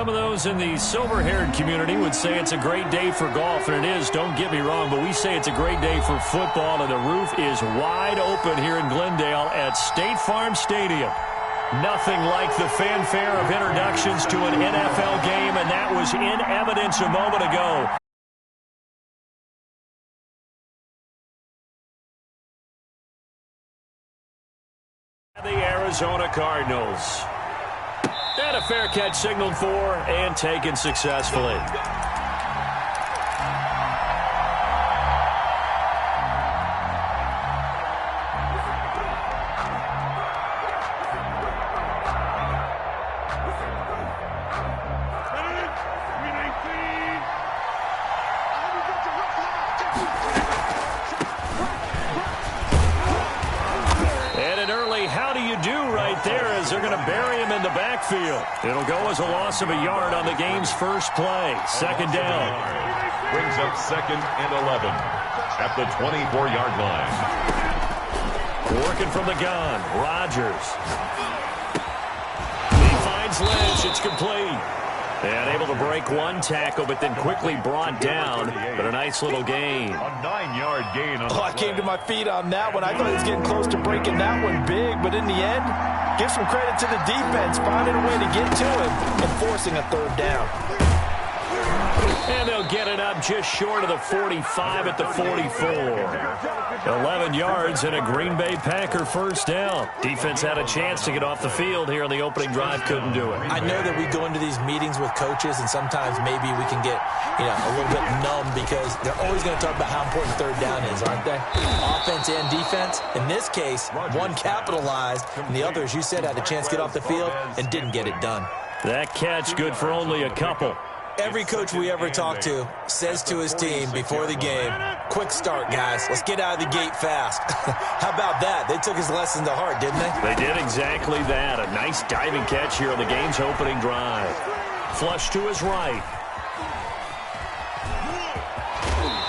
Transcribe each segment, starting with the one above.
some of those in the silver-haired community would say it's a great day for golf, and it is, don't get me wrong, but we say it's a great day for football, and the roof is wide open here in Glendale at State Farm Stadium. Nothing like the fanfare of introductions to an NFL game, and that was in evidence a moment ago. The Arizona Cardinals. And a fair catch signaled for and taken successfully. They're going to bury him in the backfield. It'll go as a loss of a yard on the game's first play. Second down. Brings up 2nd and 11 at the 24-yard line. Working from the gun, Rodgers. He finds Lynch. It's complete. And able to break one tackle, but then quickly brought down. But a nice little gain. A 9-yard gain on the I came to my feet on that one. I thought he was getting close to breaking that one big, but in the end, give some credit to the defense, finding a way to get to him and forcing a third down. And they'll get it up just short of the 45 at the 44. 11 yards and a Green Bay Packer first down. Defense had a chance to get off the field here on the opening drive, couldn't do it. I know that we go into these meetings with coaches, and sometimes maybe we can get, a little bit numb because they're always going to talk about how important third down is, aren't they? Offense and defense. In this case, one capitalized, and the other, as you said, had a chance to get off the field and didn't get it done. That catch good for only a couple. Every coach we ever talk to says to his team before the game, quick start, guys. Let's get out of the gate fast. How about that? They took his lesson to heart, didn't they? They did exactly that. A nice diving catch here on the game's opening drive. Flush to his right.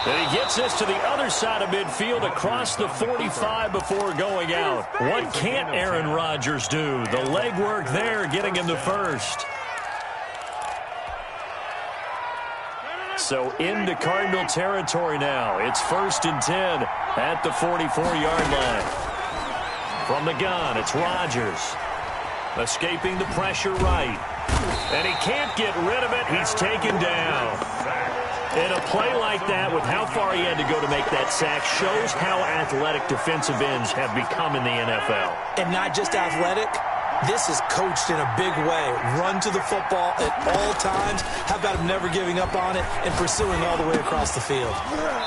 And he gets this to the other side of midfield across the 45 before going out. What can't Aaron Rodgers do? The legwork there getting him the first. So into Cardinal territory now. It's 1st and 10 at the 44-yard line. From the gun, it's Rodgers. Escaping the pressure right. And he can't get rid of it. He's taken down. And a play like that, with how far he had to go to make that sack, shows how athletic defensive ends have become in the NFL. And not just athletic. This is coached in a big way. Run to the football at all times. How about him never giving up on it and pursuing all the way across the field?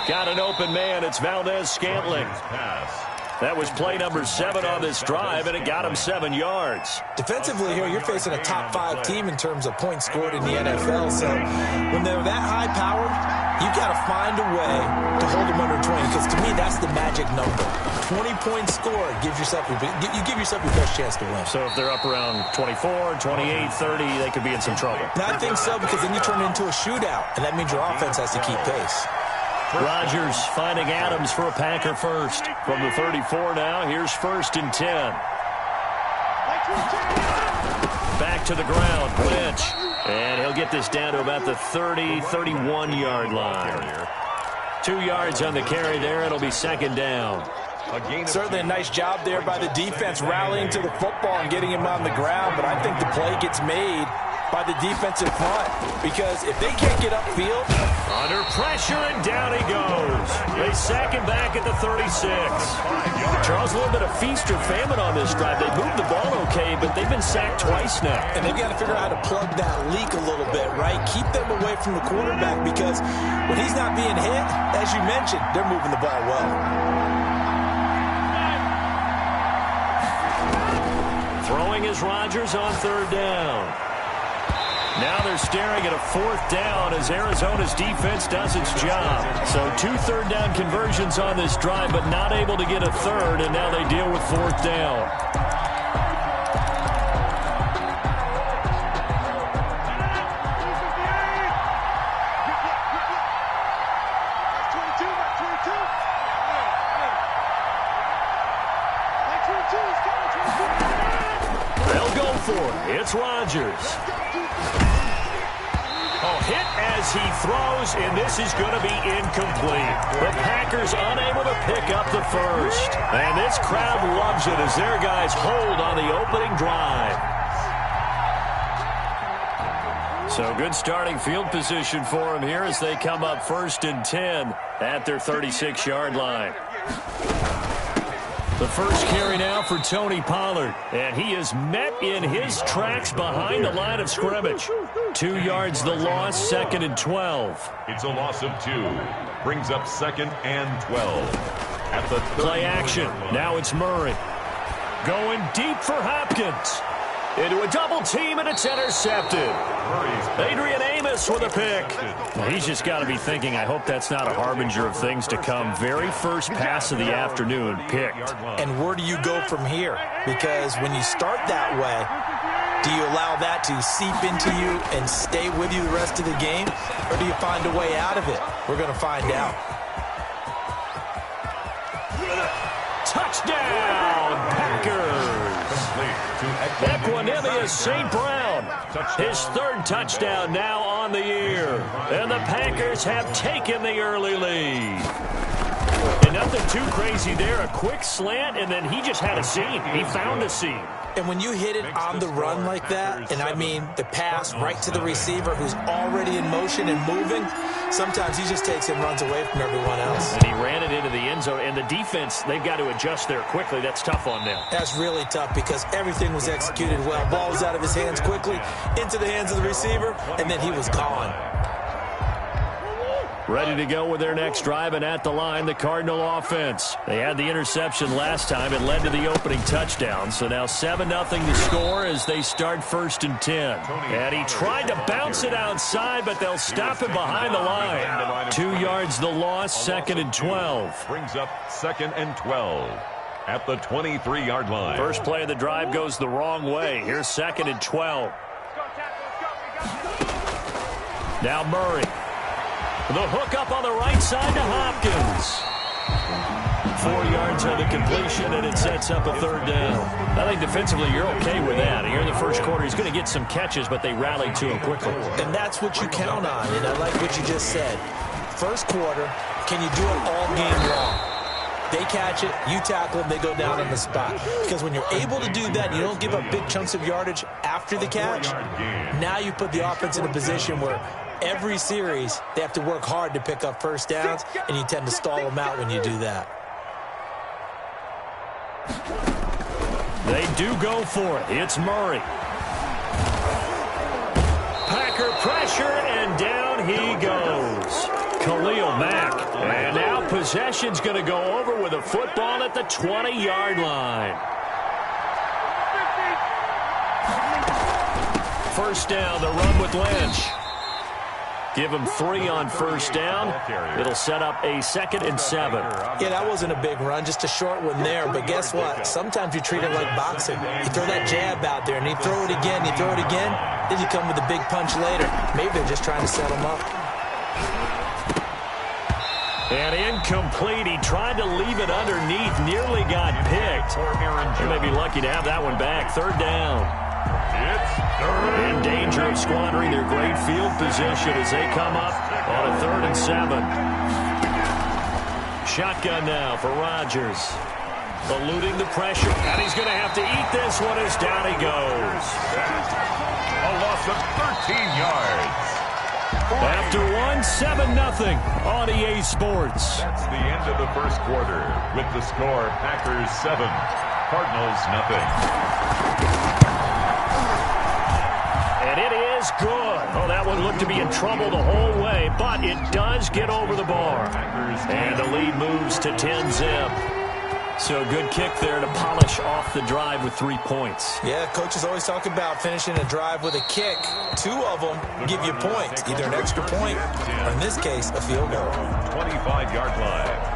Got an open man. It's Valdez-Scantling. That was play number 7 on this drive, and it got him 7 yards. Defensively here, you're facing a top 5 team in terms of points scored in the NFL. So when they're that high-powered, you've got to find a way to hold them under 20, because to me, that's the magic number. 20 points scored gives yourself you give yourself your best chance to win. So if they're up around 24, 28, 30, they could be in some trouble. And I think so, because then you turn it into a shootout, and that means your offense has to keep pace. Rodgers finding Adams for a Packer first. From the 34 now, here's 1st and 10. Back to the ground, Lynch. And he'll get this down to about the 30, 31-yard line. 2 yards on the carry there. It'll be 2nd down. Certainly a nice job there by the defense rallying to the football and getting him on the ground, but I think the play gets made by the defensive front, because if they can't get upfield. Under pressure, and down he goes. They sack him back at the 36. Charles, a little bit of feast or famine on this drive. They moved the ball okay, but they've been sacked twice now. And they've got to figure out how to plug that leak a little bit, right? Keep them away from the quarterback, because when he's not being hit, as you mentioned, they're moving the ball well. Throwing is Rodgers on 3rd down. Now they're staring at a 4th down as Arizona's defense does its job. So 2 3rd down conversions on this drive, but not able to get a 3rd, and now they deal with 4th down. They'll go for it. It's Rodgers. hit as he throws, and this is going to be incomplete. The Packers unable to pick up the first. And this crowd loves it as their guys hold on the opening drive. So good starting field position for them here as they come up 1st and 10 at their 36-yard line. The first carry now for Tony Pollard, and he is met in his tracks behind the line of scrimmage. 2 yards the loss, 2nd and 12. It's a loss of 2. Brings up 2nd and 12. At the play action. Now it's Murray. Going deep for Hopkins. Into a double team, and it's intercepted. Adrian Amos with a pick. Well, he's just got to be thinking, I hope that's not a harbinger of things to come. Very first pass of the afternoon picked. And where do you go from here? Because when you start that way, do you allow that to seep into you and stay with you the rest of the game? Or do you find a way out of it? We're going to find out. Touchdown, Packers! Equanimeous St. Brown, his 3rd touchdown now on the year. And the Packers have taken the early lead. And nothing too crazy there. A quick slant, and then he just had a seam. He found a seam. And when you hit it on the run like that, and I mean the pass right to the receiver who's already in motion and moving, sometimes he just takes it and runs away from everyone else. And he ran it into the end zone. And the defense, they've got to adjust there quickly. That's tough on them. That's really tough because everything was executed well. Ball was out of his hands quickly, into the hands of the receiver, and then he was gone. Ready to go with their next drive, and at the line, the Cardinal offense. They had the interception last time. It led to the opening touchdown. So now 7-0 to score as they start 1st and 10. And he tried to bounce it outside, but they'll stop him behind the line. 2 yards the loss, 2nd and 12. Brings up 2nd and 12 at the 23-yard line. First play of the drive goes the wrong way. Here's 2nd and 12. Now Murray. The hook up on the right side to Hopkins. 4 yards on the completion, and it sets up a 3rd down. I think defensively you're okay with that. Here in the first quarter, he's going to get some catches, but they rallied to him quickly. And that's what you count on, and I like what you just said. First quarter, can you do it all game long? They catch it, you tackle them, they go down on the spot. Because when you're able to do that, you don't give up big chunks of yardage after the catch. Now you put the offense in a position where every series, they have to work hard to pick up first downs, and you tend to stall them out when you do that. They do go for it. It's Murray. Packer pressure, and down he goes. Khalil Mack. And now possession's going to go over with a football at the 20-yard line. First down, the run with Lynch. Give him 3 on first down. It'll set up a 2nd and 7. Yeah, that wasn't a big run, just a short one there. But guess what? Sometimes you treat it like boxing. You throw that jab out there, and you throw it again, you throw it again, then you come with a big punch later. Maybe they're just trying to set him up. And incomplete. He tried to leave it underneath, nearly got picked. They may be lucky to have that one back. 3rd down. In danger of squandering their great field position as they come up on a 3rd and 7. Shotgun now for Rodgers. Eluding the pressure. And he's going to have to eat this one as down he goes. A loss of 13 yards. After one, 7-0 on EA Sports. That's the end of the first quarter. With the score, Packers 7, Cardinals 0. And it is good. Oh, that one looked to be in trouble the whole way, but it does get over the bar. And the lead moves to 10-zip. So good kick there to polish off the drive with 3 points. Yeah, coaches always talk about finishing a drive with a kick. 2 of them give you points, either an extra point or, in this case, a field goal. 25-yard line.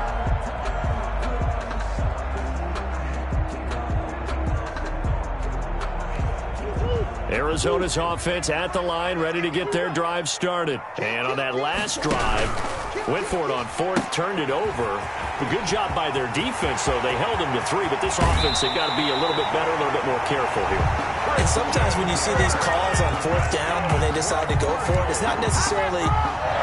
Arizona's offense at the line, ready to get their drive started. And on that last drive, went for it on 4th, turned it over. A good job by their defense, though. They held them to 3, but this offense, they've got to be a little bit better, a little bit more careful here. And sometimes when you see these calls on fourth down, when they decide to go for it, it's not necessarily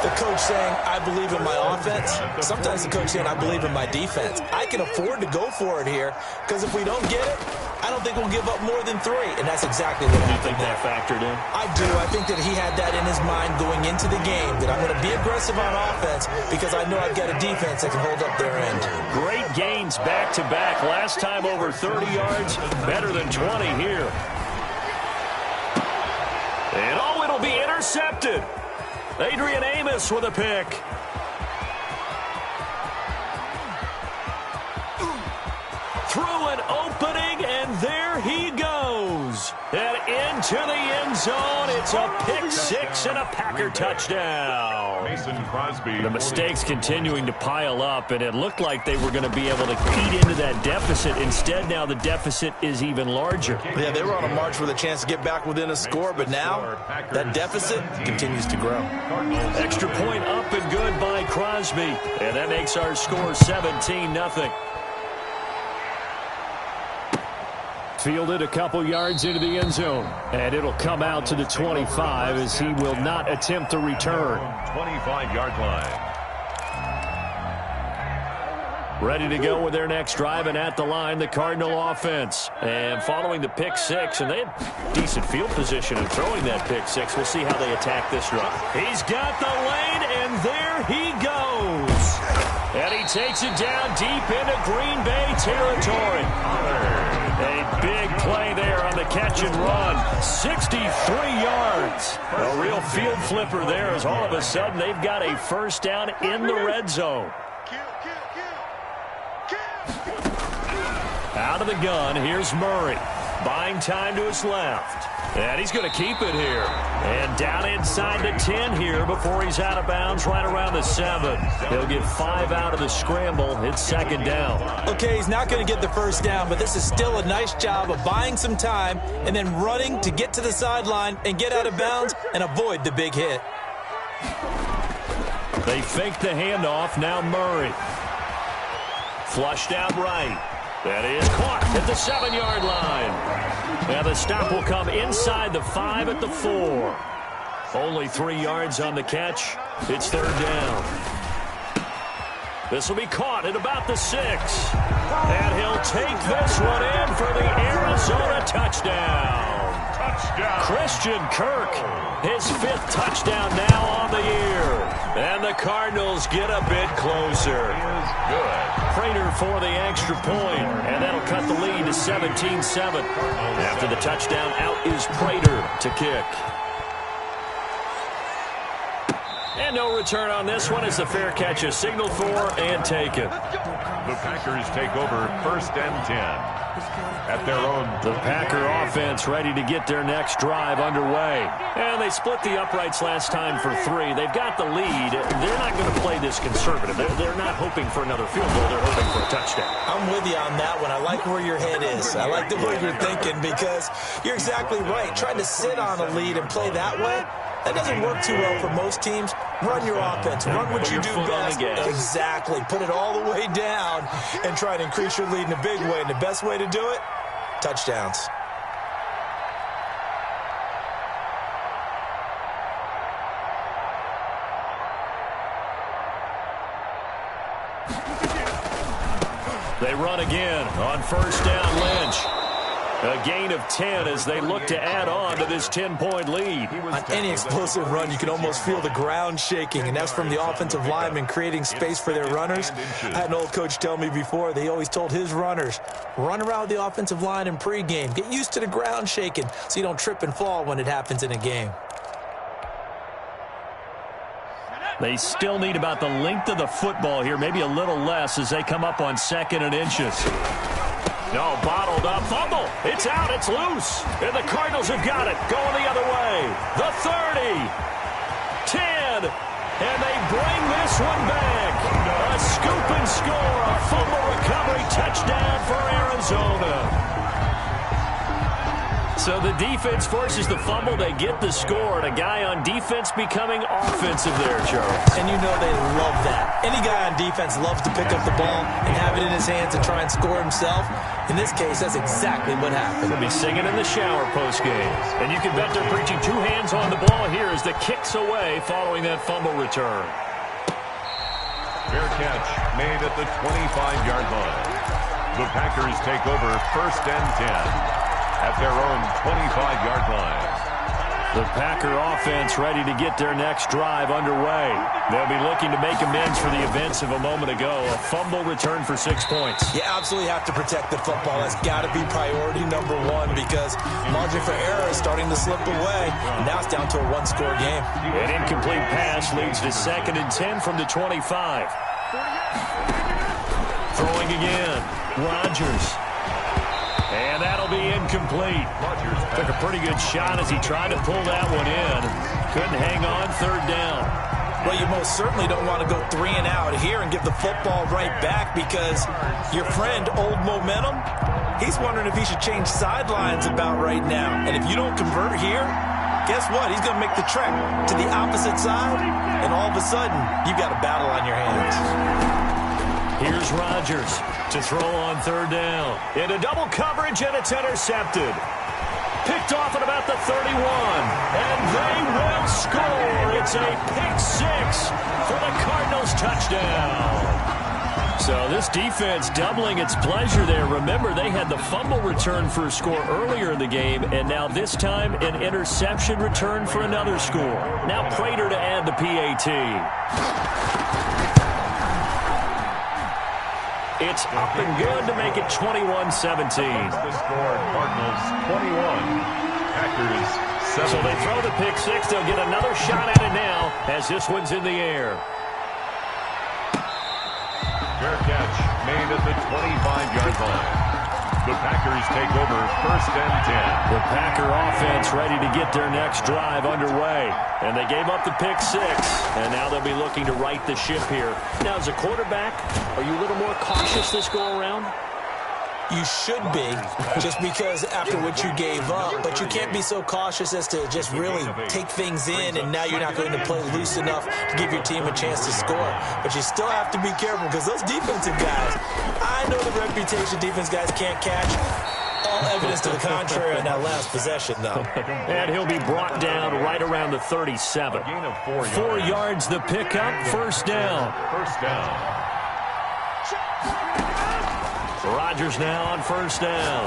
the coach saying, I believe in my offense. Sometimes the coach saying, I believe in my defense. I can afford to go for it here because if we don't get it, I don't think we'll give up more than 3. And that's exactly what happened. Do you think that factored in? I do. I think that he had that in his mind going into the game, that I'm going to be aggressive on offense because I know I've got a defense that can hold up their end. Great gains back-to-back. Last time over 30 yards, better than 20 here. And oh, it'll be intercepted. Adrian Amos with a pick. Through an opening, and there he goes. And into the end zone. It's a pick 6 and a Packer touchdown. Mason Crosby. The mistakes continuing to pile up, and it looked like they were going to be able to eat into that deficit. Instead, now the deficit is even larger. Yeah, they were on a march with a chance to get back within a score, but now that deficit continues to grow. Extra point up and good by Crosby, and that makes our score 17-0. Fielded a couple yards into the end zone, and it'll come out to the 25 as he will not attempt to return. 25-yard line. Ready to go with their next drive, and at the line, the Cardinal offense. And following the pick 6, and they had decent field position in throwing that pick 6. We'll see how they attack this drive. He's got the lane, and there he goes. And he takes it down deep into Green Bay territory. A big play there on the catch and run. 63 yards. A real field flipper there as all of a sudden they've got a first down in the red zone. Out of the gun, here's Murray. Buying time to his left. And he's going to keep it here. And down inside the 10 here before he's out of bounds right around the 7. He'll get 5 out of the scramble. It's second down. Okay, he's not going to get the first down, but this is still a nice job of buying some time and then running to get to the sideline and get out of bounds and avoid the big hit. They fake the handoff. Now Murray. Flushed out right. That is caught at the 7-yard line. Now the stop will come inside the 5 at the 4. Only 3 yards on the catch. It's third down. This will be caught at about the 6. And he'll take this one in for the Arizona touchdown. Christian Kirk, his 5th touchdown now on the year. And the Cardinals get a bit closer. Good. Prater for the extra point, and that'll cut the lead to 17-7. After the touchdown, out is Prater to kick. And no return on this one as the fair catch is signaled for and taken. The Packers take over 1st and 10. At their own. The Packer offense ready to get their next drive underway. And they split the uprights last time for 3. They've got the lead. They're not going to play this conservative. They're not hoping for another field goal. They're hoping for a touchdown. I'm with you on that one. I like where your head is. I like the way you're thinking because you're exactly right. Trying to sit on a lead and play that way, that doesn't work too well for most teams. Run your offense. Run what you do best. Exactly. Put it all the way down and try to increase your lead in a big way. And the best way to do it, touchdowns. They run again on first down. Lynch. A gain of 10 as they look to add on to this 10-point lead. On any explosive run, you can almost feel the ground shaking, and that's from the offensive linemen creating space for their runners. I had an old coach tell me before, they always told his runners, run around the offensive line in pregame. Get used to the ground shaking so you don't trip and fall when it happens in a game. They still need about the length of the football here, maybe a little less as they come up on 2nd and inches. No, bottled up. Fumble. It's out. It's loose. And the Cardinals have got it. Going the other way. The 30. 10. And they bring this one back. A scoop and score. A fumble recovery touchdown for Arizona. So the defense forces the fumble. They get the score, and a guy on defense becoming offensive there, Charles. And you know they love that. Any guy on defense loves to pick up the ball and have it in his hands and try and score himself. In this case, that's exactly what happened. He'll be singing in the shower post-game. And you can bet they're preaching two hands on the ball here as the kick's away following that fumble return. Fair catch made at the 25-yard line. The Packers take over 1st and 10 at their own 25-yard line. The Packer offense ready to get their next drive underway. They'll be looking to make amends for the events of a moment ago. A fumble return for 6 points. You absolutely have to protect the football. That's got to be priority number one because margin for error is starting to slip away. And now it's down to a one-score game. An incomplete pass leads to 2nd and 10 from the 25. Throwing again. Rodgers. And that'll be incomplete. Took a pretty good shot as he tried to pull that one in. Couldn't hang on 3rd down. Well, you most certainly don't want to go 3 and out here and give the football right back because your friend, Old Momentum, he's wondering if he should change sidelines about right now. And if you don't convert here, guess what? He's going to make the trek to the opposite side, and all of a sudden, you've got a battle on your hands. Here's Rodgers to throw on 3rd down. Into double coverage, and it's intercepted. Picked off at about the 31. And they will score. It's a pick 6 for the Cardinals touchdown. So this defense doubling its pleasure there. Remember, they had the fumble return for a score earlier in the game, and now this time an interception return for another score. Now Prater to add the PAT. It's up and good to make it 21-17. The score, Cardinals 21, Packers 7. So they throw the pick 6. They'll get another shot at it now as this one's in the air. Fair catch made at the 25-yard line. The Packers take over 1st and 10. The Packer offense ready to get their next drive underway. And they gave up the pick 6. And now they'll be looking to right the ship here. Now, as a quarterback, are you a little more cautious this go-around? You should be, just because after what you gave up. But you can't be so cautious as to just really take things in, and now you're not going to play loose enough to give your team a chance to score. But you still have to be careful because those defensive guys, I know the reputation defense guys can't catch. All evidence to the contrary on that last possession, though. And he'll be brought down right around the 37. Gain of 4 yards. 4 yards the pickup, 1st down. 1st down. Rodgers now on 1st down.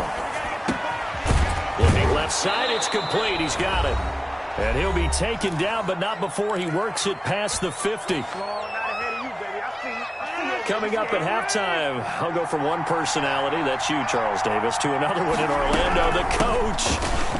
Looking left side, it's complete. He's got it. And he'll be taken down, but not before he works it past the 50. Coming up at halftime, I'll go from one personality, that's you, Charles Davis, to another one in Orlando, the coach.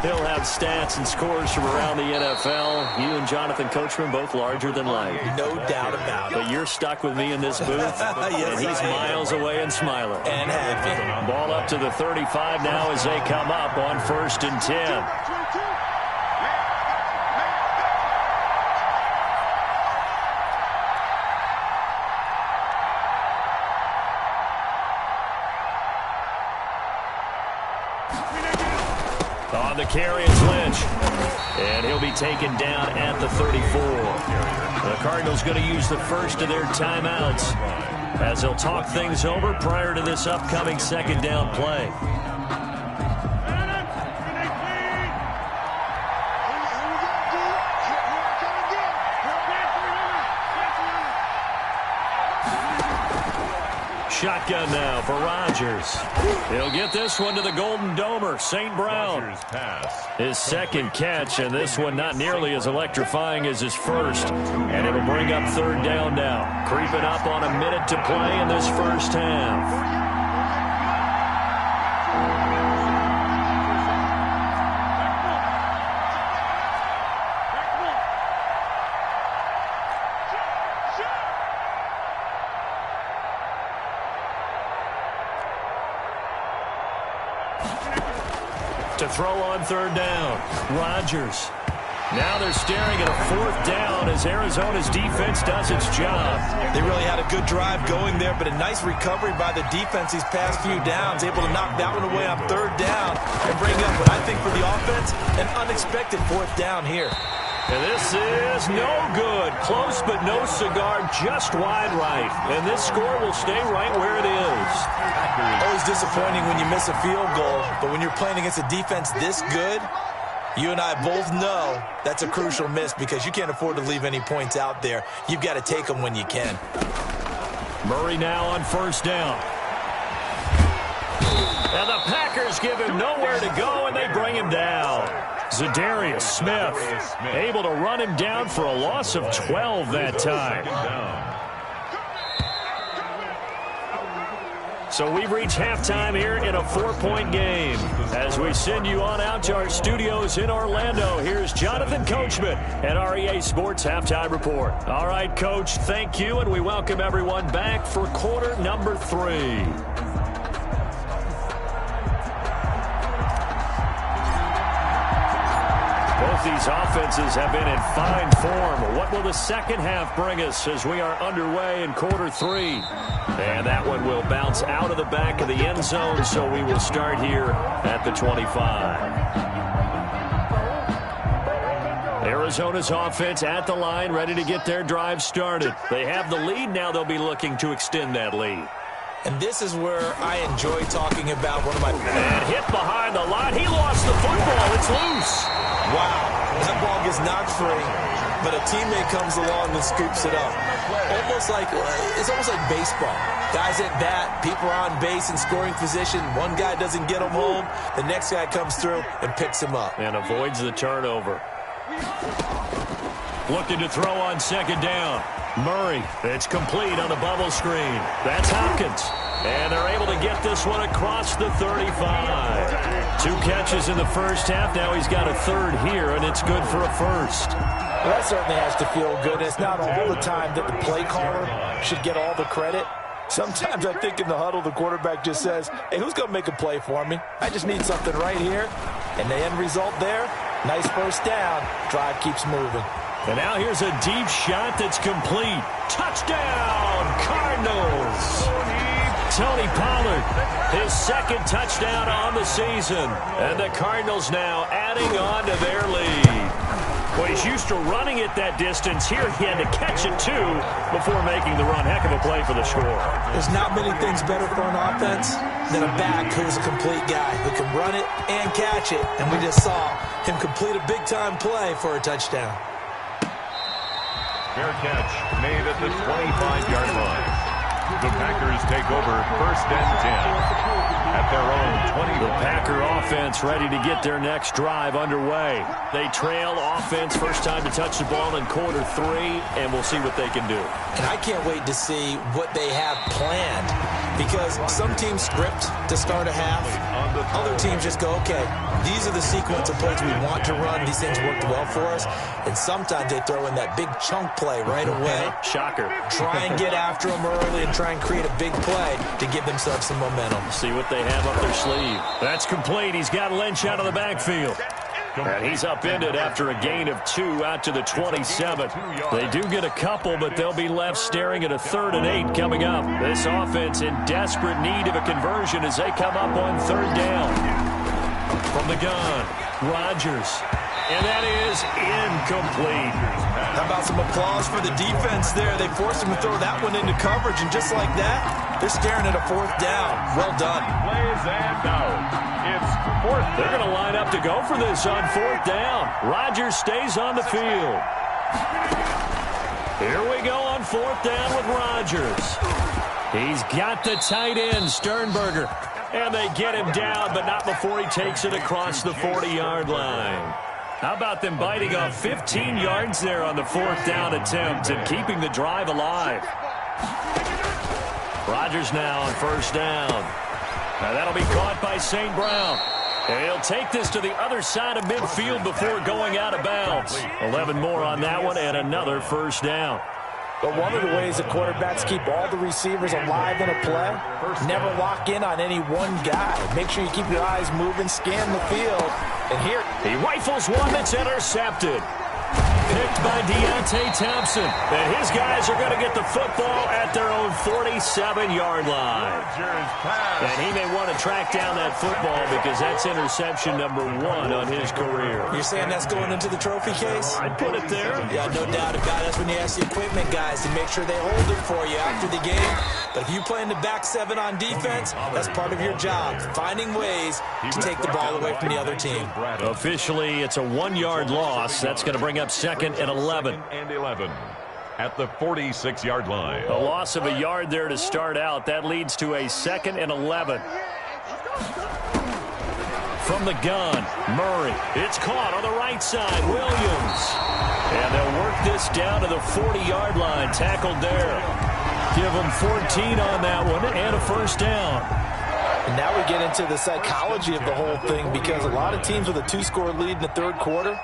He'll have stats and scores from around the NFL. You and Jonathan Coachman, both larger than life. No doubt about it. But you're stuck with me in this booth, Yes, and he's miles away and smiling. And happy. Ball up to the 35 now as they come up on 1st and 10. On the carry, it's Lynch. And he'll be taken down at the 34. The Cardinals going to use the first of their timeouts as they'll talk things over prior to this upcoming 2nd down play. Shotgun now for Rodgers. He'll get this one to the Golden Domer, St. Brown. His 2nd catch, and this one not nearly as electrifying as his first. And it'll bring up 3rd down now. Creeping up on a minute to play in this first half. To throw on 3rd down, Rodgers. Now they're staring at a 4th down as Arizona's defense does its job. They really had a good drive going there, but a nice recovery by the defense these past few downs, able to knock that one away on 3rd down and bring up what I think for the offense, an unexpected 4th down here. And this is no good. Close but no cigar, just wide right. And this score will stay right where it is. Always disappointing when you miss a field goal, but when you're playing against a defense this good, you and I both know that's a crucial miss because you can't afford to leave any points out there. You've got to take them when you can. Murray now on 1st down. And the Packers give him nowhere to go, and they bring him down. Za'Darius Smith able to run him down for a loss of 12 that time. So we've reached halftime here in a 4-point game. As we send you on out to our studios in Orlando, here's Jonathan Coachman at REA Sports Halftime Report. All right, Coach, thank you, and we welcome everyone back for quarter number 3. Both these offenses have been in fine form. What will the second half bring us as we are underway in quarter 3? And that one will bounce out of the back of the end zone, so we will start here at the 25. Arizona's offense at the line, ready to get their drive started. They have the lead. Now they'll be looking to extend that lead. And this is where I enjoy talking about one of my... And hit behind the line. He lost the football. It's loose. Wow, that ball gets knocked free, but a teammate comes along and scoops it up. It's almost like baseball. Guys at bat, people are on base in scoring position. One guy doesn't get him home. The next guy comes through and picks him up. And avoids the turnover. Looking to throw on 2nd down. Murray, it's complete on the bubble screen. That's Hopkins. And they're able to get this one across the 35. 2 catches in the first half. Now he's got a 3rd here, and it's good for a 1st. Well, that certainly has to feel good. It's not all the time that the play caller should get all the credit. Sometimes I think in the huddle, the quarterback just says, hey, who's going to make a play for me? I just need something right here. And the end result there, nice 1st down. Drive keeps moving. And now here's a deep shot that's complete. Touchdown, Cardinals. Tony Pollard, his 2nd touchdown on the season. And the Cardinals now adding on to their lead. Well, he's used to running it that distance. Here he had to catch it, too, before making the run. Heck of a play for the score. There's not many things better for an offense than a back who's a complete guy who can run it and catch it. And we just saw him complete a big-time play for a touchdown. Fair catch made at the 25-yard line. The Packers take over 1st and 10 at their own 20. The Packer offense ready to get their next drive underway. They trail offense, first time to touch the ball in quarter 3, and we'll see what they can do. And I can't wait to see what they have planned, because some teams script to start a half. Other teams just go, okay, these are the sequence of plays we want to run. These things worked well for us. And sometimes they throw in that big chunk play right away. Shocker. Try and get after them early and try and create a big play to give themselves some momentum. See what they have up their sleeve. That's complete. He's got Lynch out of the backfield. And he's upended after a gain of 2 out to the 27. They do get a couple, but they'll be left staring at a 3rd and 8 coming up. This offense in desperate need of a conversion as they come up on 3rd down. From the gun, Rodgers. And that is incomplete. How about some applause for the defense there? They forced him to throw that one into coverage, and just like that, they're staring at a 4th down. Well done. Plays and out. It's 4th down. They're going to line up to go for this on 4th down. Rodgers stays on the field. Here we go on 4th down with Rodgers. He's got the tight end, Sternberger. And they get him down, but not before he takes it across the 40-yard line. How about them biting off 15 yards there on the 4th down attempt and keeping the drive alive? Rodgers now on 1st down. Now that'll be caught by St. Brown. And he'll take this to the other side of midfield before going out of bounds. 11 more on that one and another 1st down. But one of the ways that quarterbacks keep all the receivers alive in a play, never lock in on any one guy. Make sure you keep your eyes moving, scan the field. And here, he rifles one that's intercepted. picked by Deontay Thompson. And his guys are going to get the football at their own 47-yard line. And he may want to track down that football because that's interception number 1 on his career. You're saying that's going into the trophy case? I'd put it there. Yeah, no doubt about it. That's when you ask the equipment guys to make sure they hold it for you after the game. But if you play in the back 7 on defense, that's part of your job, finding ways to take the ball away from the other team. Officially, it's a 1-yard loss. That's going to bring up 2nd and 11. And 11 at the 46-yard line. A loss of a yard there to start out. That leads to a 2nd and 11. From the gun, Murray. It's caught on the right side. Williams. And they'll work this down to the 40-yard line. Tackled there. Give them 14 on that one and a first down. And now we get into the psychology of the whole thing because a lot of teams with a 2-score lead in the third quarter,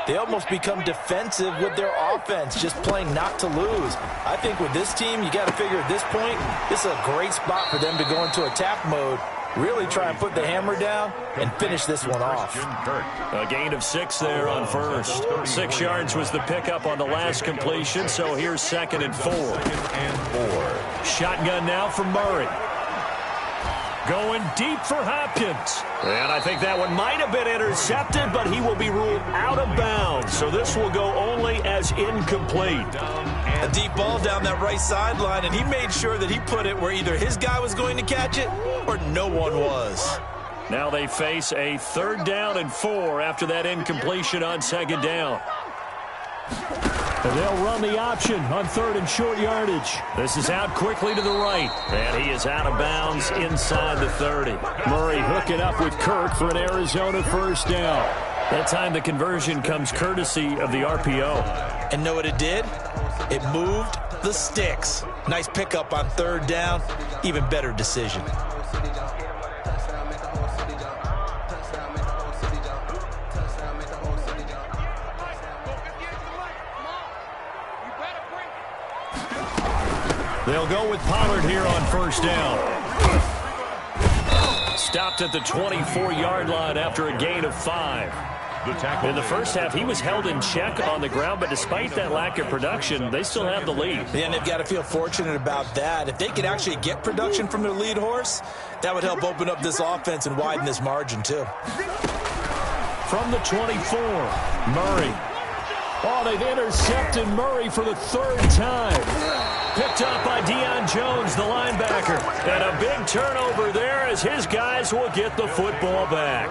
they almost become defensive with their offense, just playing not to lose. I think with this team, you got to figure at this point, this is a great spot for them to go into attack mode, really try and put the hammer down and finish this one off. A gain of 6 there on first. 6 yards was the pickup on the last completion, so here's 2nd and 4. Shotgun now from Murray. Going deep for Hopkins. And I think that one might have been intercepted, but he will be ruled out of bounds. So this will go only as incomplete. A deep ball down that right sideline, and he made sure that he put it where either his guy was going to catch it or no one was. Now they face a 3rd down and 4 after that incompletion on 2nd down. And they'll run the option on 3rd and short yardage. This is out quickly to the right. And he is out of bounds inside the 30. Murray hooking up with Kirk for an Arizona first down. That time the conversion comes courtesy of the RPO. And know what it did? It moved the sticks. Nice pickup on 3rd down. Even better decision. They'll go with Pollard here on first down. Stopped at the 24-yard line after a gain of 5. In the first half, he was held in check on the ground, but despite that lack of production, they still have the lead. Yeah, and they've got to feel fortunate about that. If they could actually get production from their lead horse, that would help open up this offense and widen this margin, too. From the 24, Murray. Oh, they've intercepted Murray for the 3rd time. Picked up by Deion Jones, the linebacker. And a big turnover there as his guys will get the football back.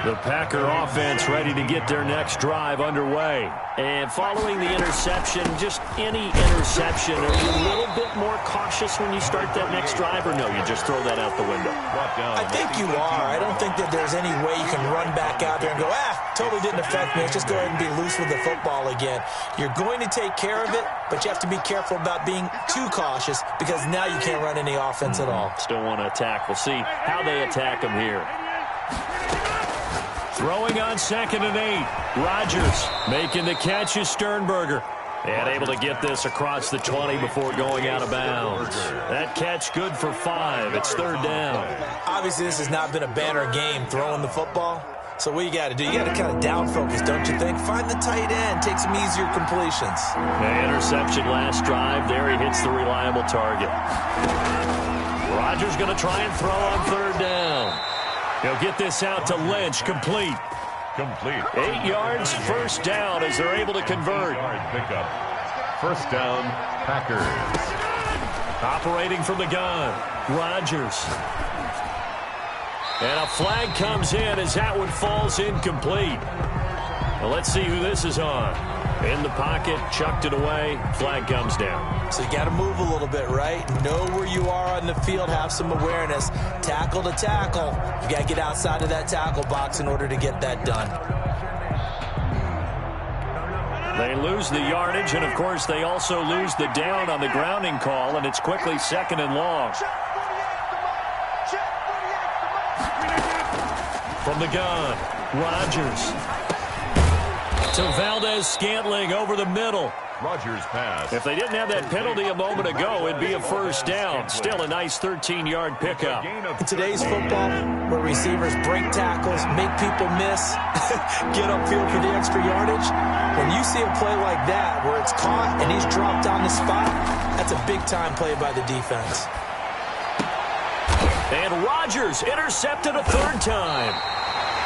The Packer offense ready to get their next drive underway. And following the interception, just any interception, are you a little bit more cautious when you start that next drive, or no, you just throw that out the window? I think you are. I don't think that there's any way you can run back out there and go, totally didn't affect me. Let's just go ahead and be loose with the football again. You're going to take care of it, but you have to be careful about being too cautious because now you can't run any offense at all. Still want to attack. We'll see how they attack them here. Throwing on 2nd and 8. Rodgers making the catch is Sternberger. And able to get this across the 20 before going out of bounds. That catch good for 5. It's 3rd down. Obviously, this has not been a banner game throwing the football. So what you got to do, you got to kind of down focus, don't you think? Find the tight end, take some easier completions. The interception last drive. There he hits the reliable target. Rodgers going to try and throw on 3rd down. He'll get this out to Lynch, complete. 8 yards, first down as they're able to convert. Pickup. First down, Packers. Operating from the gun, Rodgers. And a flag comes in as that one falls incomplete. Well, let's see who this is on. In the pocket, chucked it away, flag comes down. So you got to move a little bit, right? Know where you are on the field, have some awareness. Tackle to tackle. You got to get outside of that tackle box in order to get that done. They lose the yardage, and of course they also lose the down on the grounding call, and it's quickly 2nd and long. From the gun, Rodgers. To Valdez-Scantling over the middle. Rodgers pass. If they didn't have that penalty a moment ago, it'd be a first down. Still a nice 13-yard pickup. In today's football, where receivers break tackles, make people miss, get upfield for the extra yardage, when you see a play like that where it's caught and he's dropped on the spot, that's a big-time play by the defense. And Rodgers intercepted a third time.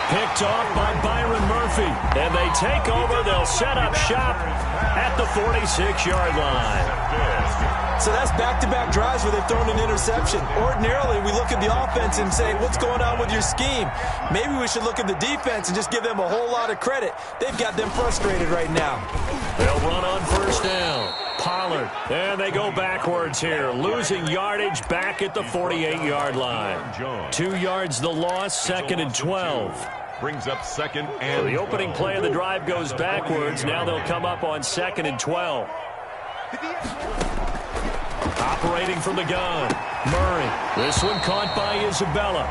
Picked off by Byron Murphy. And they take over. They'll set up shop at the 46-yard line. So that's back-to-back drives where they've thrown an interception. Ordinarily, we look at the offense and say, what's going on with your scheme? Maybe we should look at the defense and just give them a whole lot of credit. They've got them frustrated right now. They'll run on first down. Pollard. And they go backwards here. Losing yardage back at the 48-yard line. 2 yards the loss, 2nd and 12. Brings up 2nd and so the opening play of the drive goes backwards. Now they'll come up on 2nd and 12. Operating from the gun. Murray. This one caught by Isabella.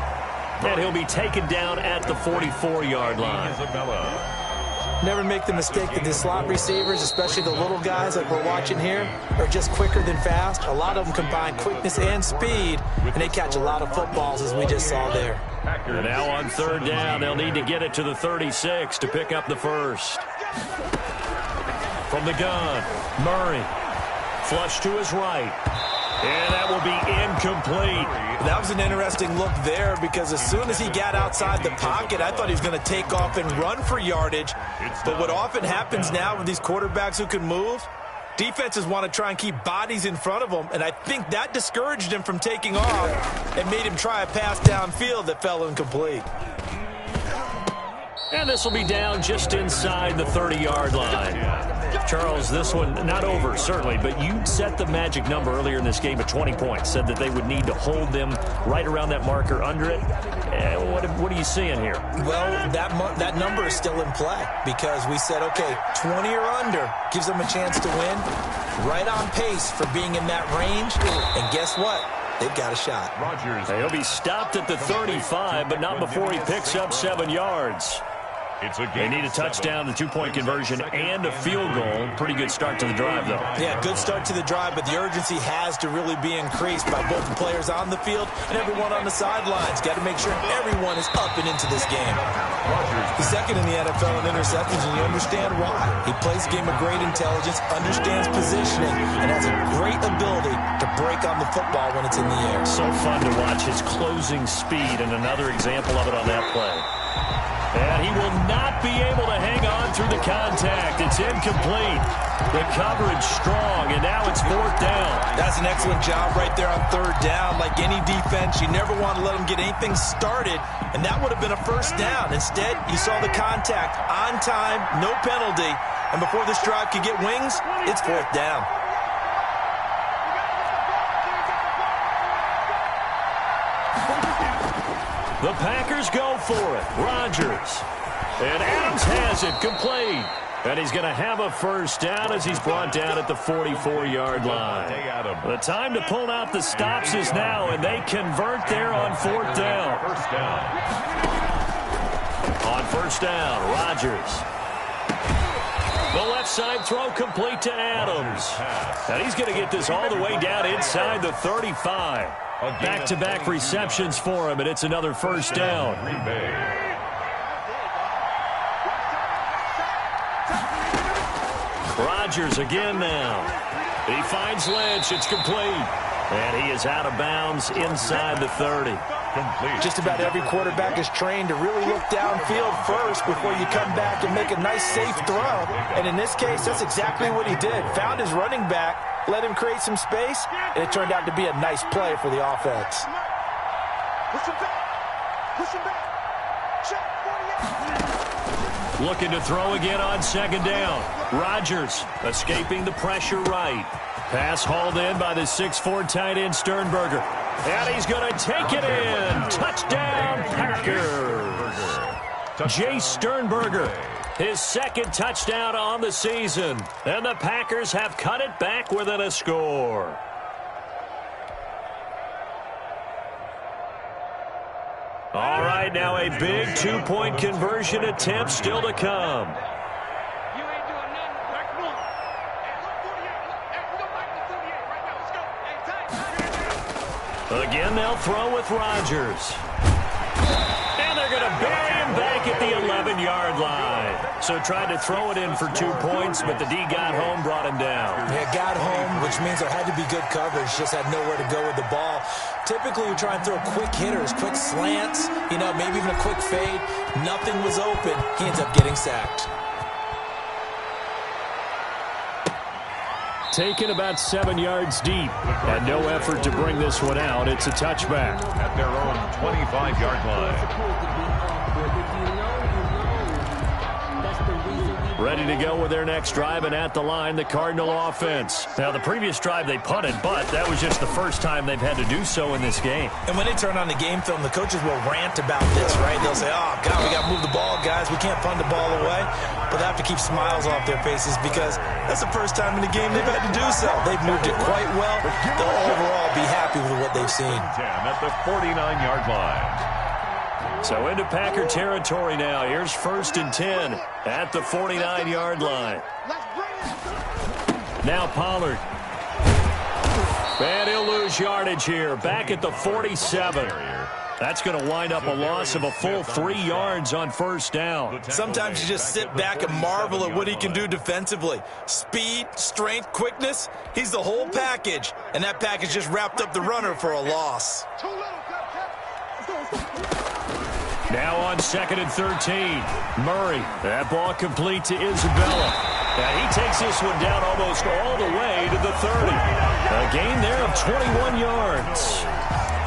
And he'll be taken down at the 44-yard line. Isabella. Never make the mistake that the slot receivers, especially the little guys like we're watching here, are just quicker than fast. A lot of them combine quickness and speed, and they catch a lot of footballs, as we just saw there. And now on third down, they'll need to get it to the 36 to pick up the first. From the gun, Murray. Flush to his right. And that will be incomplete. That was an interesting look there because as soon as he got outside the pocket, I thought he was going to take off and run for yardage. But what often happens now with these quarterbacks who can move, defenses want to try and keep bodies in front of them, and I think that discouraged him from taking off and made him try a pass downfield that fell incomplete. And this will be down just inside the 30-yard line. Charles, this one not over, certainly, but you set the magic number earlier in this game at 20 points. Said that they would need to hold them right around that marker under it. What are you seeing here? Well, that number is still in play because we said, okay, 20 or under gives them a chance to win. Right on pace for being in that range. And guess what? They've got a shot. Rodgers. He'll be stopped at the 35, but not before he picks up 7 yards. They need a touchdown, the two-point conversion, and a field goal. Pretty good start to the drive, though. Yeah, good start to the drive, but the urgency has to really be increased by both the players on the field and everyone on the sidelines. Got to make sure everyone is up and into this game. He's second in the NFL in interceptions, and you understand why. He plays a game of great intelligence, understands positioning, and has a great ability to break on the football when it's in the air. So fun to watch his closing speed, and another example of it on that play. And he will not be able to hang on through the contact. It's incomplete. The coverage strong, and now it's 4th down. That's an excellent job right there on 3rd down. Like any defense, you never want to let them get anything started, and that would have been a 1st down. Instead, you saw the contact on time, no penalty, and before this drive could get wings, it's 4th down. The Packers go for it. Rodgers. And Adams has it complete. And he's going to have a 1st down as he's brought down at the 44-yard line. The time to pull out the stops is now, and they convert there on 4th down. On 1st down, Rodgers. The left side throw complete to Adams. And he's going to get this all the way down inside the 35. Back-to-back receptions for him, and it's another 1st down. Rodgers again now. He finds Lynch. It's complete. And he is out of bounds inside the 30. Just about every quarterback is trained to really look downfield first before you come back and make a nice, safe throw. And in this case, that's exactly what he did. Found his running back, let him create some space, and it turned out to be a nice play for the offense. Looking to throw again on 2nd down. Rodgers escaping the pressure right. Pass hauled in by the 6'4" tight end Sternberger. And he's going to take it in. Touchdown, Packers. Jace Sternberger, his 2nd touchdown on the season. And the Packers have cut it back within a score. All right, now a big 2-point conversion attempt still to come. Again, they'll throw with Rodgers. And they're going to bury him back at the 11-yard line. So tried to throw it in for 2 points, but the D got home, brought him down. Yeah, got home, which means there had to be good coverage. Just had nowhere to go with the ball. Typically, we try and throw quick hitters, quick slants, maybe even a quick fade. Nothing was open. He ends up getting sacked. Taken about 7 yards deep. And no effort to bring this one out. It's a touchback. At their own 25-yard line. Ready to go with their next drive, and at the line, the Cardinal offense. Now, the previous drive they punted, but that was just the first time they've had to do so in this game. And when they turn on the game film, the coaches will rant about this, right? They'll say, oh, God, we got to move the ball, guys. We can't punt the ball away. But they have to keep smiles off their faces because that's the first time in the game they've had to do so. They've moved it quite well. They'll overall be happy with what they've seen. 10 at the 49-yard line. So into Packer territory now. Here's 1st and 10 at the 49-yard line. Now Pollard. And he'll lose yardage here. Back at the 47. That's going to wind up a loss of a full 3 yards on 1st down. Sometimes you just sit back and marvel at what he can do defensively. Speed, strength, quickness. He's the whole package. And that package just wrapped up the runner for a loss. Now on 2nd and 13. Murray. That ball complete to Isabella. And he takes this one down almost all the way to the 30. A gain there of 21 yards.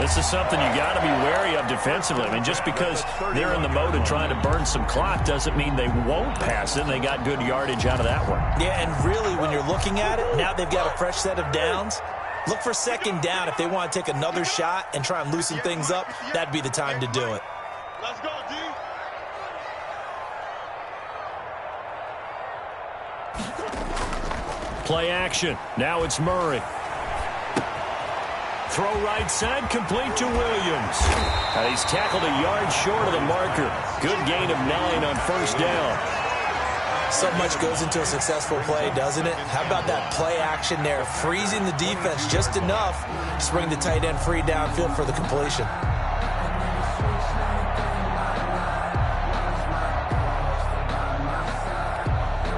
This is something you got to be wary of defensively. I mean, just because they're in the mode of trying to burn some clock doesn't mean they won't pass it. And they got good yardage out of that one. Yeah, and really, when you're looking at it, now they've got a fresh set of downs. Look for 2nd down. If they want to take another shot and try and loosen things up, that'd be the time to do it. Let's go, D. Play action. Now it's Murray. Throw right side, complete to Williams. And he's tackled a yard short of the marker. Good gain of 9 on 1st down. So much goes into a successful play, doesn't it? How about that play action there? Freezing the defense just enough to bring the tight end free downfield for the completion.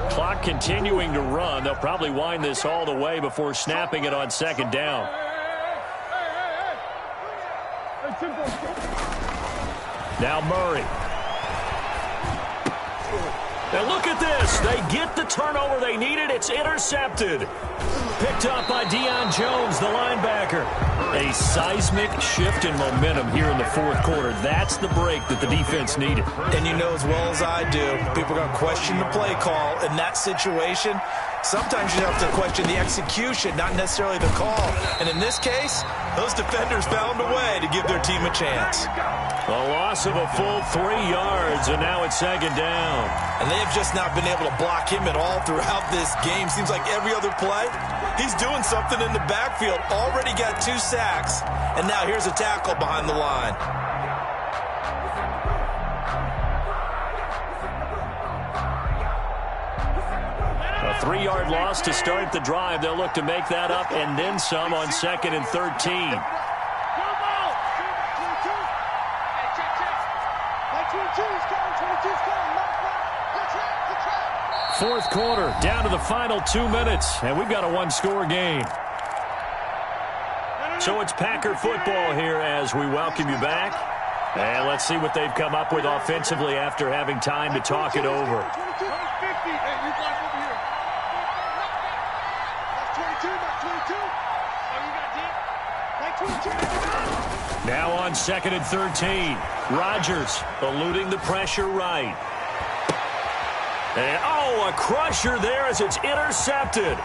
Clock continuing to run. They'll probably wind this all the way before snapping it on 2nd down. Now Murray. And look at this. They get the turnover they needed. It's intercepted. Picked up by Deion Jones, the linebacker. A seismic shift in momentum here in the 4th quarter. That's the break that the defense needed. And you know as well as I do, people are going to question the play call in that situation. Sometimes you have to question the execution, not necessarily the call. And in this case, those defenders found a way to give their team a chance. A loss of a full 3 yards, and now it's 2nd down. And they have just not been able to block him at all throughout this game. Seems like every other play, he's doing something in the backfield. Already got 2 sacks, and now here's a tackle behind the line. A 3-yard loss to start the drive. They'll look to make that up and then some on 2nd and 13. 4th quarter, down to the final 2 minutes, and we've got a 1-score game. So it's Packer football here as we welcome you back. And let's see what they've come up with offensively after having time to talk it over. Now on 2nd and 13. Rodgers eluding the pressure right. And, a crusher there as it's intercepted.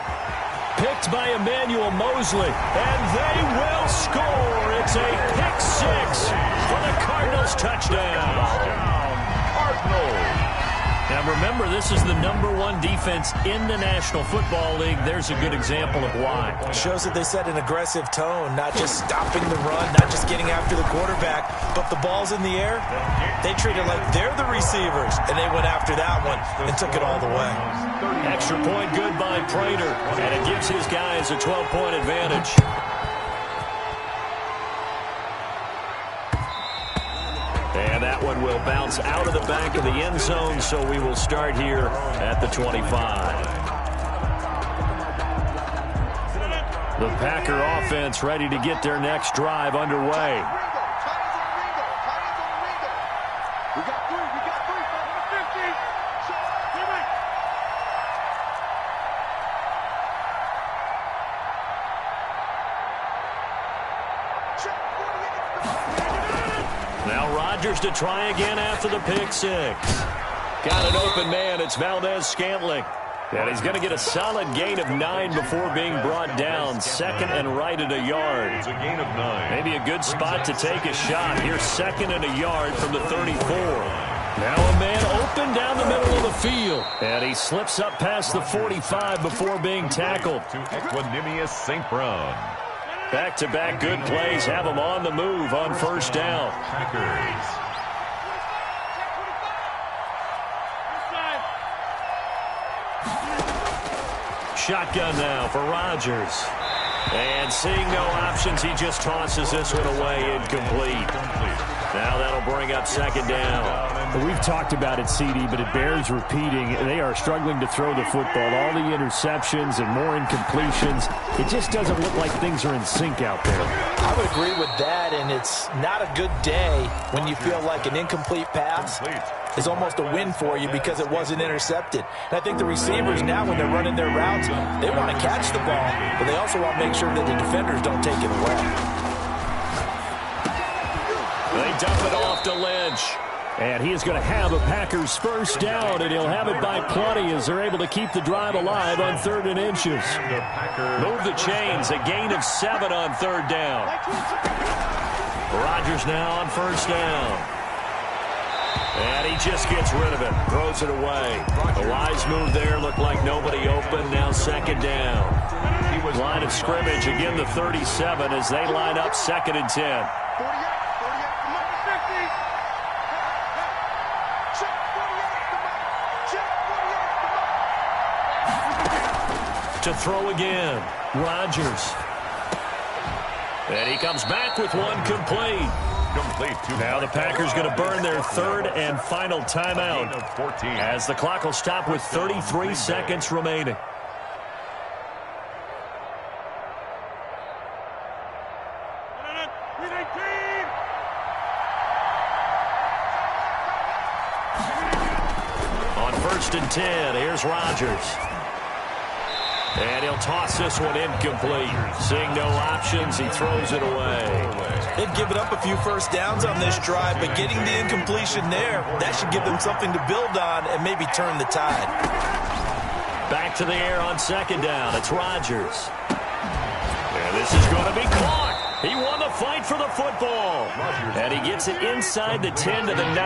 Picked by Emmanuel Mosley. And they will score. It's a pick 6 for the Cardinals touchdown. Cardinals. Now remember, this is the #1 defense in the National Football League. There's a good example of why. It shows that they set an aggressive tone, not just stopping the run, not just getting after the quarterback, but the ball's in the air. They treat it like they're the receivers, and they went after that one and took it all the way. Extra point good by Prater, and it gives his guys a 12-point advantage. And that one will bounce out of the back of the end zone, so we will start here at the 25. The Packer offense ready to get their next drive underway. Now Rodgers to try again after the pick six. Got an open man. It's Valdez-Scantling. And he's going to get a solid gain of 9 before being brought down. Second and right at a yard. It's a gain of 9. Maybe a good spot to take a shot. Here's second and a yard from the 34. Now a man open down the middle of the field. And he slips up past the 45 before being tackled. To Equanimous St. Brown. Back-to-back good plays have him on the move on first down. Packers. Shotgun now for Rodgers. And seeing no options, he just tosses this one away incomplete. Now that'll bring up second down. We've talked about it, CD, but it bears repeating. They are struggling to throw the football. All the interceptions and more incompletions. It just doesn't look like things are in sync out there. I would agree with that, and it's not a good day when you feel like an incomplete pass is almost a win for you because it wasn't intercepted. And I think the receivers now, when they're running their routes, they want to catch the ball, but they also want to make sure that the defenders don't take it away. They dump it off to Lynch. And he is going to have a Packers first down, and he'll have it by plenty as they're able to keep the drive alive on 3rd and inches. Move the chains, a gain of 7 on 3rd down. Rodgers now on first down. And he just gets rid of it, throws it away. A wise move there, looked like nobody open, now second down. Line of scrimmage, again the 37 as they line up 2nd and 10. To throw again, Rodgers. And he comes back with one complete. Now the Packers going to burn their 3rd and final timeout as the clock will stop with 33 seconds remaining. On 1st and 10, here's Rodgers. And he'll toss this one incomplete. Seeing no options, he throws it away. They've given up a few first downs on this drive, but getting the incompletion there, that should give them something to build on and maybe turn the tide. Back to the air on second down. It's Rodgers. And this is going to be caught. He won the fight for the football. And he gets it inside the 10 to the 9.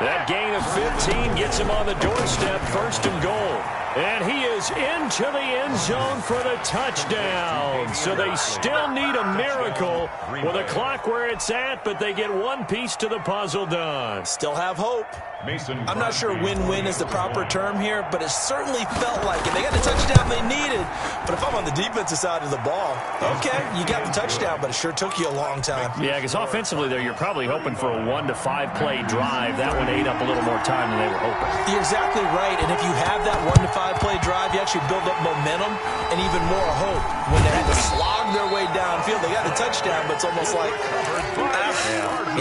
That gain of 15 gets him on the doorstep, 1st and goal. And he is into the end zone for the touchdown. So they still need a miracle with a clock where it's at, but they get one piece to the puzzle done. Still have hope. I'm not sure win-win is the proper term here, but it certainly felt like it. They got the touchdown they needed. But if I'm on the defensive side of the ball, okay, you got the touchdown, but it sure took you a long time. Yeah, because offensively there, you're probably hoping for a 1 to 5 play drive. That one ate up a little more time than they were hoping. You're exactly right, and if you have that 1 to 5 play drive, you actually build up momentum and even more hope. When they had to slog their way downfield, they got the touchdown, but it's almost like,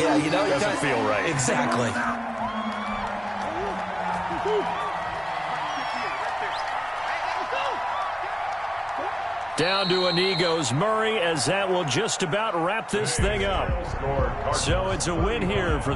yeah, you know, it doesn't feel right. Exactly. Down to a knee goes Murray, as that will just about wrap this thing up. So it's a win here for the